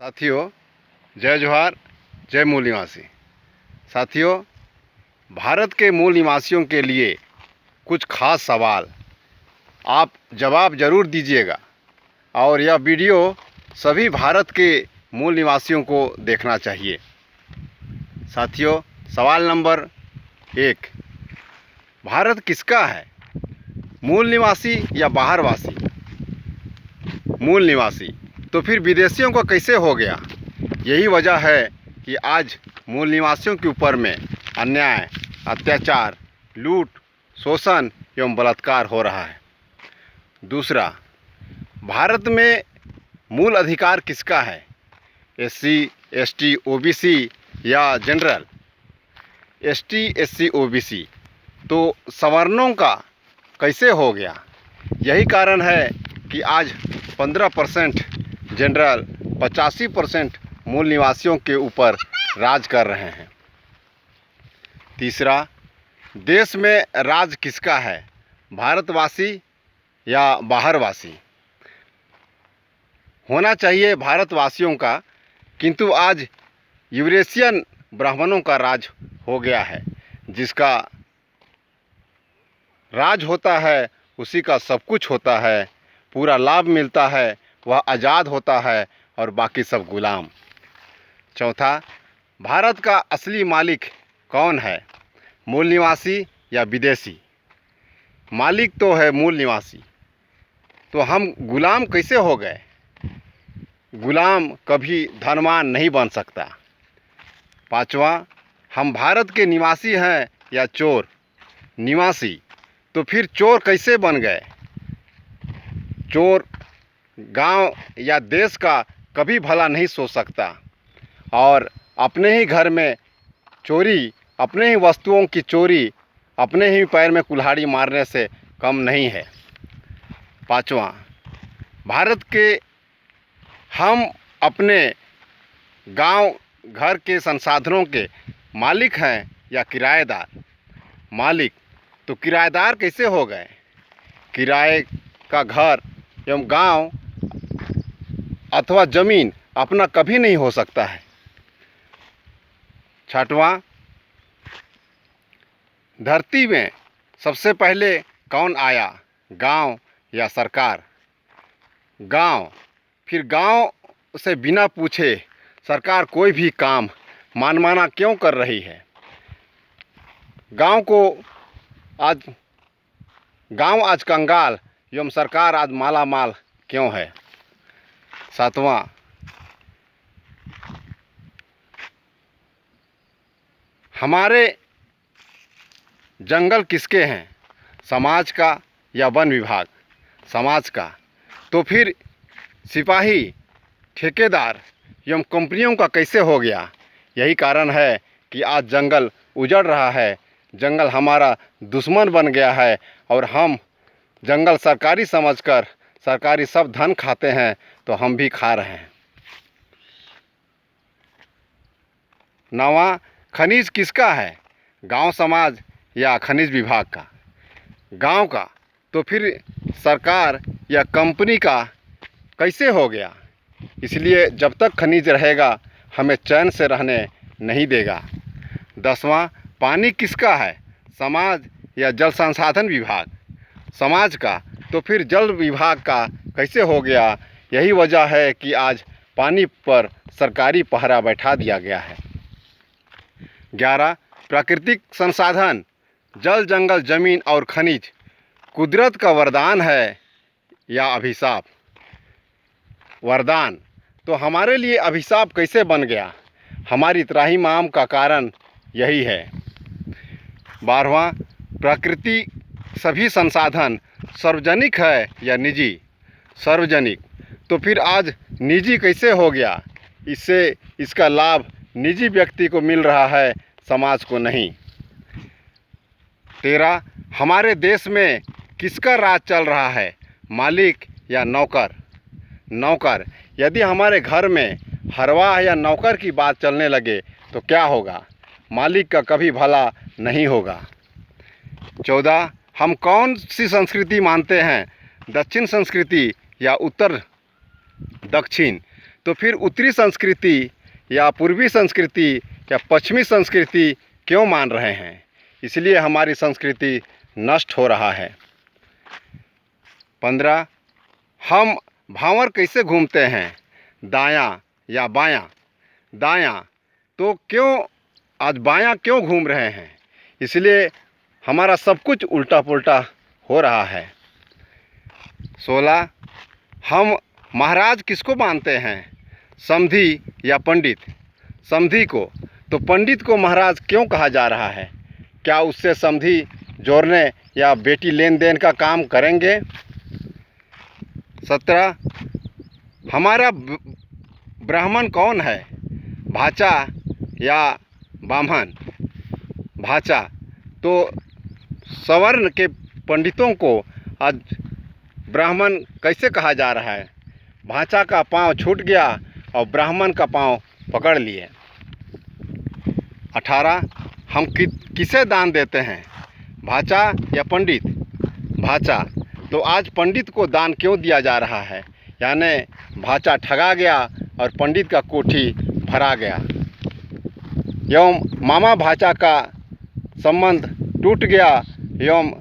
साथियों, जय जोहार, जय मूल निवासी। साथियों, भारत के मूल निवासियों के लिए कुछ खास सवाल आप जवाब ज़रूर दीजिएगा और यह वीडियो सभी भारत के मूल निवासियों को देखना चाहिए। साथियों, सवाल नंबर 1, भारत किसका है? मूल निवासी या बाहरवासी? मूल निवासी। तो फिर विदेशियों को कैसे हो गया? यही वजह है कि आज मूल निवासियों के ऊपर में अन्याय, अत्याचार, लूट, शोषण एवं बलात्कार हो रहा है। दूसरा, भारत में मूल अधिकार किसका है? एससी, एसटी, ओबीसी या जनरल? ST, SC, OBC. तो सवर्णों का कैसे हो गया? यही कारण है कि आज 15% जनरल, 85% मूल निवासियों के ऊपर राज कर रहे हैं। तीसरा, देश में राज किसका है? भारतवासी या बाहरवासी? होना चाहिए भारतवासियों का, किंतु आज यूरेशियन ब्राह्मणों का राज हो गया है। जिसका राज होता है उसी का सब कुछ होता है, पूरा लाभ मिलता है, वह आज़ाद होता है और बाकी सब गुलाम। चौथा, भारत का असली मालिक कौन है? मूल निवासी या विदेशी? मालिक तो है मूल निवासी, तो हम गुलाम कैसे हो गए? गुलाम कभी धनवान नहीं बन सकता। पांचवा, हम भारत के निवासी हैं या चोर? निवासी। तो फिर चोर कैसे बन गए? चोर गांव या देश का कभी भला नहीं सोच सकता और अपने ही घर में चोरी, अपने ही वस्तुओं की चोरी, अपने ही पैर में कुल्हाड़ी मारने से कम नहीं है। पांचवा, भारत के हम अपने गांव घर के संसाधनों के मालिक हैं या किराएदार? मालिक। तो किराएदार कैसे हो गए? किराए का घर एवं गांव अथवा ज़मीन अपना कभी नहीं हो सकता है। छठवां, धरती में सबसे पहले कौन आया? गांव या सरकार? गांव। फिर गांव से बिना पूछे सरकार कोई भी काम मनमाना क्यों कर रही है? गांव आज कंगाल एवं सरकार आज माला माल क्यों है? सातवां, हमारे जंगल किसके हैं? समाज का या वन विभाग? समाज का। तो फिर सिपाही, ठेकेदार एवं कंपनियों का कैसे हो गया? यही कारण है कि आज जंगल उजड़ रहा है, जंगल हमारा दुश्मन बन गया है और हम जंगल सरकारी समझकर सरकारी सब धन खाते हैं, तो हम भी खा रहे हैं। नौवां, खनिज किसका है? गांव समाज या खनिज विभाग का? गांव का। तो फिर सरकार या कंपनी का कैसे हो गया? इसलिए जब तक खनिज रहेगा हमें चैन से रहने नहीं देगा। 10वां, पानी किसका है? समाज या जल संसाधन विभाग? समाज का। तो फिर जल विभाग का कैसे हो गया? यही वजह है कि आज पानी पर सरकारी पहरा बैठा दिया गया है। 11, प्राकृतिक संसाधन, जल, जंगल, जमीन और खनिज कुदरत का वरदान है या अभिशाप? वरदान। तो हमारे लिए अभिशाप कैसे बन गया? हमारी त्राहिमाम का कारण यही है। 12वां, प्रकृति सभी संसाधन सार्वजनिक है या निजी? सार्वजनिक। तो फिर आज निजी कैसे हो गया? इसका लाभ निजी व्यक्ति को मिल रहा है, समाज को नहीं। 13, हमारे देश में किसका राज चल रहा है? मालिक या नौकर? नौकर। यदि हमारे घर में हरवाह या नौकर की बात चलने लगे तो क्या होगा? मालिक का कभी भला नहीं होगा। 14, हम कौन सी संस्कृति मानते हैं? दक्षिण संस्कृति या उत्तर दक्षिण? तो फिर उत्तरी संस्कृति या पूर्वी संस्कृति या पश्चिमी संस्कृति क्यों मान रहे हैं? इसलिए हमारी संस्कृति नष्ट हो रहा है। 15 हम भांवर कैसे घूमते हैं, दायां या बायां? दायां तो क्यों आज बायां क्यों घूम रहे हैं? इसलिए हमारा सब कुछ उल्टा पुल्टा हो रहा है। 16 हम महाराज किसको मानते हैं, समधी या पंडित? समधी को, तो पंडित को महाराज क्यों कहा जा रहा है? क्या उससे समधी जोड़ने या बेटी लेन देन का काम करेंगे? 17 हमारा ब्राह्मण कौन है, भाचा या बामन? भाचा तो सवर्ण के पंडितों को आज ब्राह्मण कैसे कहा जा रहा है? भाचा का पांव छूट गया और ब्राह्मण का पांव पकड़ लिए। 18 हम किसे दान देते हैं, भाचा या पंडित? भाचा तो आज पंडित को दान क्यों दिया जा रहा है? यानी भाचा ठगा गया और पंडित का कोठी भरा गया। एवं मामा भाचा का संबंध टूट गया एवं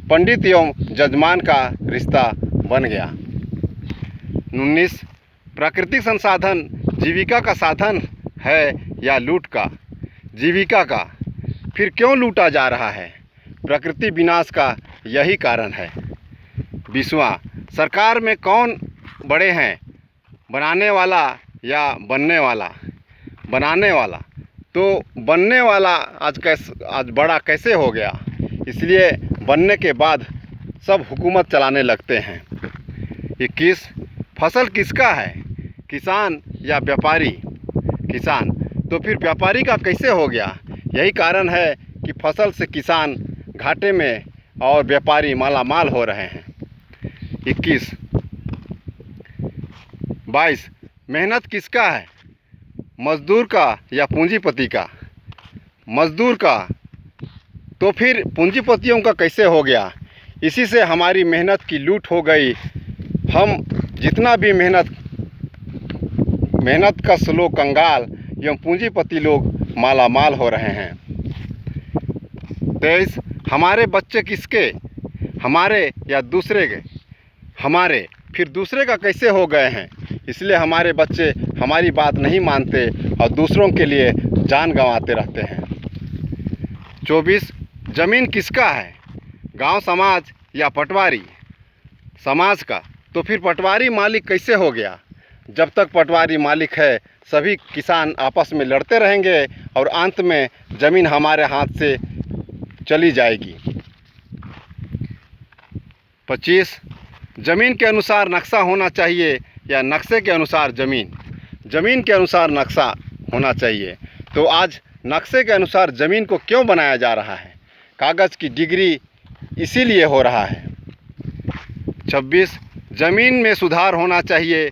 पंडित एवं जजमान का रिश्ता बन गया। 19 प्राकृतिक संसाधन जीविका का साधन है या लूट का? जीविका का। फिर क्यों लूटा जा रहा है? प्रकृति विनाश का यही कारण है। 20वां सरकार में कौन बड़े हैं, बनाने वाला या बनने वाला? बनाने वाला तो बनने वाला आज बड़ा कैसे हो गया? इसलिए बनने के बाद सब हुकूमत चलाने लगते हैं। 21 फसल किसका है, किसान या व्यापारी? किसान तो फिर व्यापारी का कैसे हो गया? यही कारण है कि फसल से किसान घाटे में और व्यापारी मालामाल हो रहे हैं। 21 22 मेहनत किसका है, मजदूर का या पूंजीपति का? मजदूर का तो फिर पूंजीपतियों का कैसे हो गया? इसी से हमारी मेहनत की लूट हो गई। हम जितना भी मेहनत का श्लोक कंगाल एवं पूंजीपति लोग मालामाल हो रहे हैं। 23 हमारे बच्चे किसके, हमारे या दूसरे के? हमारे। फिर दूसरे का कैसे हो गए हैं? इसलिए हमारे बच्चे हमारी बात नहीं मानते और दूसरों के लिए जान गंवाते रहते हैं। 24 ज़मीन किसका है, गांव समाज या पटवारी? समाज का। तो फिर पटवारी मालिक कैसे हो गया? जब तक पटवारी मालिक है सभी किसान आपस में लड़ते रहेंगे और अंत में ज़मीन हमारे हाथ से चली जाएगी। 25 ज़मीन के अनुसार नक्शा होना चाहिए या नक्शे के अनुसार ज़मीन? ज़मीन के अनुसार नक्शा होना चाहिए। तो आज नक्शे के अनुसार ज़मीन को क्यों बनाया जा रहा है? कागज़ की डिग्री इसीलिए हो रहा है। 26 ज़मीन में सुधार होना चाहिए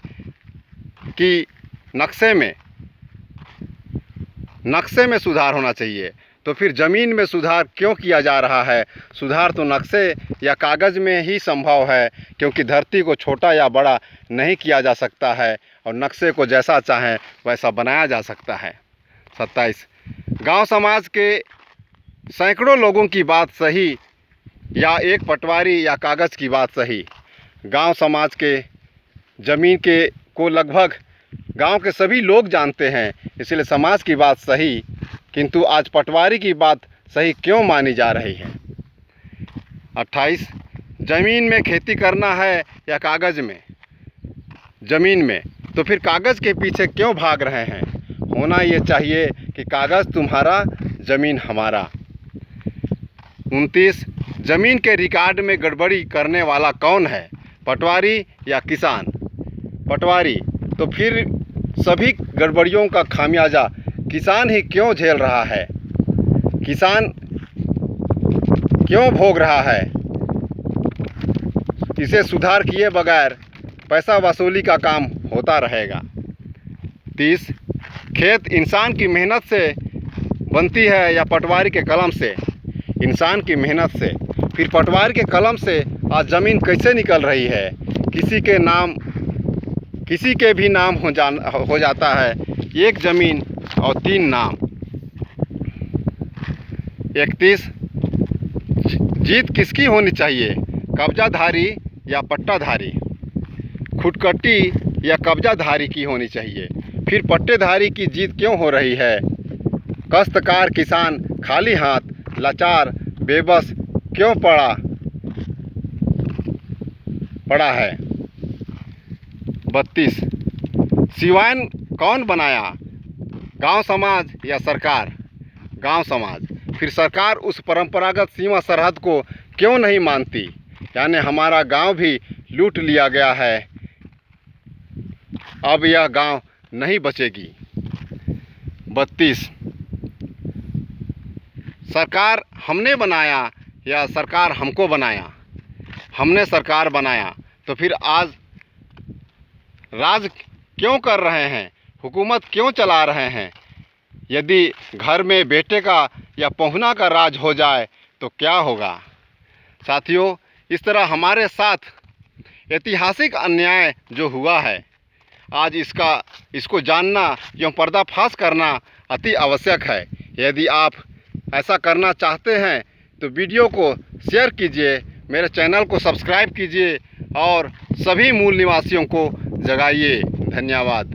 कि नक्शे में सुधार होना चाहिए? तो फिर ज़मीन में सुधार क्यों किया जा रहा है? सुधार तो नक्शे या कागज़ में ही संभव है, क्योंकि धरती को छोटा या बड़ा नहीं किया जा सकता है और नक्शे को जैसा चाहें वैसा बनाया जा सकता है। 27 गांव समाज के सैकड़ों लोगों की बात सही या एक पटवारी या कागज़ की बात सही? गांव समाज के ज़मीन के को लगभग गांव के सभी लोग जानते हैं, इसलिए समाज की बात सही, किंतु आज पटवारी की बात सही क्यों मानी जा रही है? 28 ज़मीन में खेती करना है या कागज़ में? ज़मीन में। तो फिर कागज़ के पीछे क्यों भाग रहे हैं? होना ये चाहिए कि कागज़ तुम्हारा, ज़मीन हमारा। 29 ज़मीन के रिकॉर्ड में गड़बड़ी करने वाला कौन है, पटवारी या किसान? पटवारी। तो फिर सभी गड़बड़ियों का खामियाजा किसान ही क्यों झेल रहा है? किसान क्यों भोग रहा है? इसे सुधार किए बगैर पैसा वसूली का काम होता रहेगा। 30 खेत इंसान की मेहनत से बनती है या पटवारी के कलम से? इंसान की मेहनत से। फिर पटवारी के कलम से आज ज़मीन कैसे निकल रही है? किसी के नाम किसी के भी नाम हो जाता है, एक ज़मीन और 3 नाम। 31 जीत किसकी होनी चाहिए, कब्जाधारी या पट्टाधारी? खुदकट्टी या कब्जाधारी की होनी चाहिए? फिर पट्टेधारी की जीत क्यों हो रही है? काश्तकार किसान खाली हाथ लाचार बेबस क्यों पड़ा है? 32 सिवान कौन बनाया, गांव समाज या सरकार? गांव समाज। फिर सरकार उस परंपरागत सीमा सरहद को क्यों नहीं मानती, यानी हमारा गांव भी लूट लिया गया है, अब यह गांव नहीं बचेगी। 32 सरकार हमने बनाया या सरकार हमको बनाया? हमने सरकार बनाया, तो फिर आज राज क्यों कर रहे हैं, हुकूमत क्यों चला रहे हैं? यदि घर में बेटे का या पहुना का राज हो जाए तो क्या होगा? साथियों, इस तरह हमारे साथ ऐतिहासिक अन्याय जो हुआ है, आज इसको जानना एवं पर्दाफाश करना अति आवश्यक है। यदि आप ऐसा करना चाहते हैं तो वीडियो को शेयर कीजिए, मेरे चैनल को सब्सक्राइब कीजिए और सभी मूल निवासियों को जगाइए। धन्यवाद।